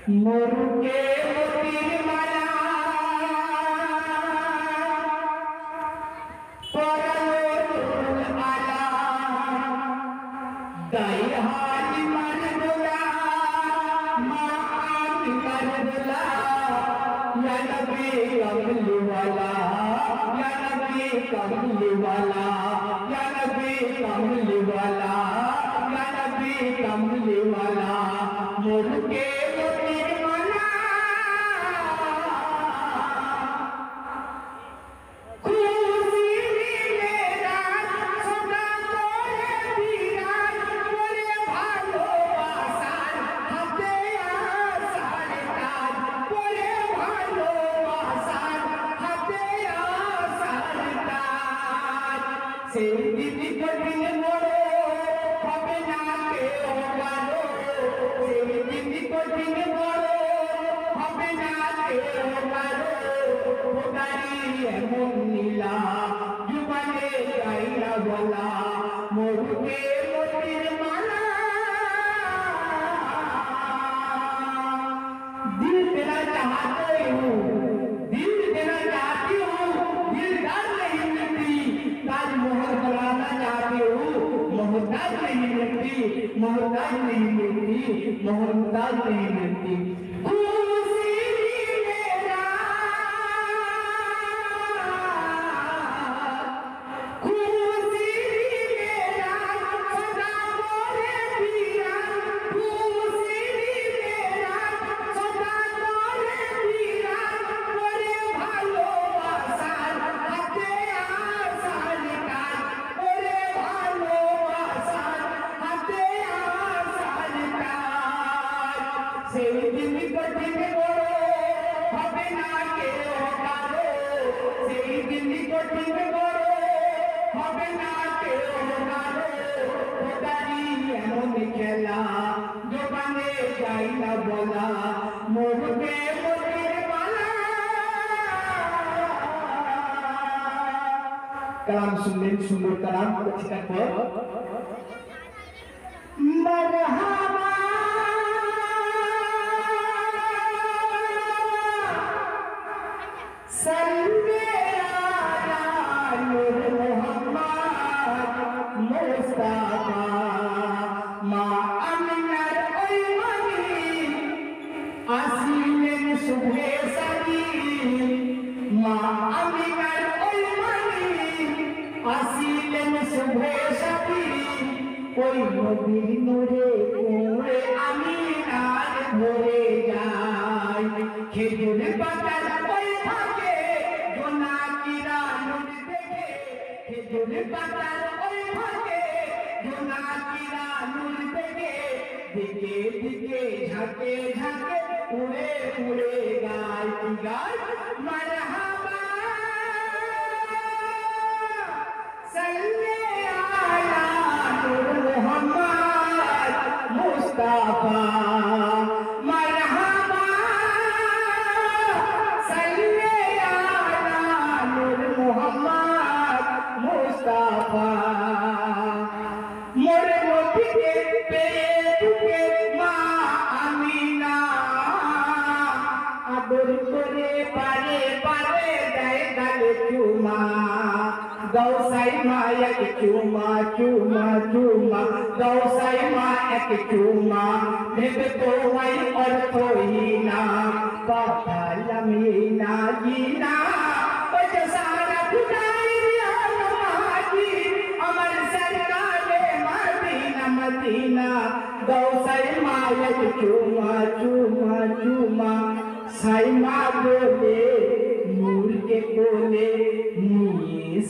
मुर्गे मोतीर माला परलोल आला दाई हाली मरदुला माँ मरदुला या नबी कमली वाला या नबी कमली वाला या नबी कमली वाला या नबी कमली वाला मुर्गे मोहताज नहीं मिलती मोहताज नहीं मिलती कलाम सुनने सुंदर कलाम अच्छी पर मरहबा सल्ले अला नूर मोहम्मद मुस्तफा मा अमनर ओयमनी आसीन सुबह सदी मा अमनर आसीलेन सुबह सदी कोई नबीर नूरे कोरे आमीनार भरे जाय खेजुर पातार कोई থাকে জোনাকিরা নূর দেখে খেজুর পাতার ওই থাকে জোনাকিরা নূর দেখে দিকে দিকে ঝাঁকে ঝাঁকে উড়ে উড়ে গায় কি গায় মারহাবা मुस्तफा मरहबा सल्ले अला नूर मोहम्मद मुस्तफा मोर नबी के पेट के मां आमीना आदर करे पारे पारे देय गाले चुमा गौसाई माँ एक चुमा चुमा चुमा गौसाई माँ एक चुमा भेद तो वही और तो ही ना कथा लमीना जीना सारा खुदाई नमाजी अमर सरकार मदीना मदीना गौसाई माँ एक चुमा चुमा चुमा साई माँ बोले नूर के बोले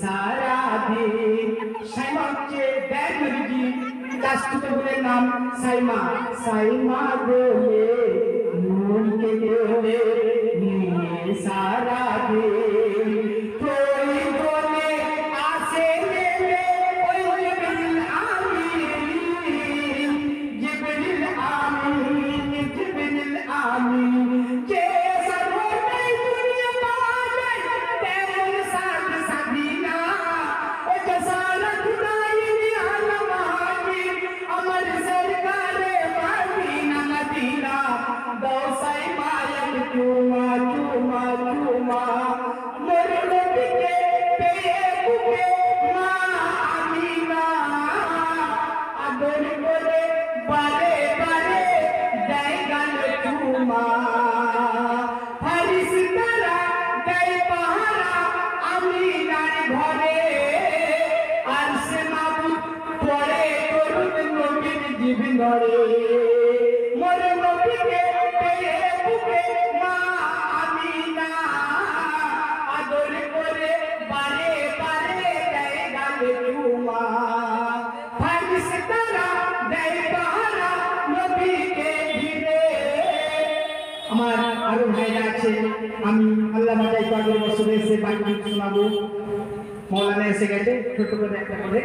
सारा दिन साइमा के बैग जी लास्ट तो बोले नाम साइमा साइमा बोले नूर के बोले सारा दिन कोई बोले आसे ले कोई जिब्रील आमीन जिब्रील आमीन जिब्रील आमीन চুমা ফারিস্তারা দেয় পাহারা আমিনার ঘরে আর সে মাবুদ পরে করুন নবীর জীবনরে মোর নবীকে পেয়ে বুকে মা আমিনা আদর করে বারে বারে দেয় গালে চুমা ফারিস্তারা দেয় পাহারা নবীকে ঘিরে। আমার আরো ভাইরা আছে, আমি আল্লাহ বাজাই কয়েক বছর এসে বাকি শোনাবো। মৌলানা এসে গেছে ছোট করে একটা করে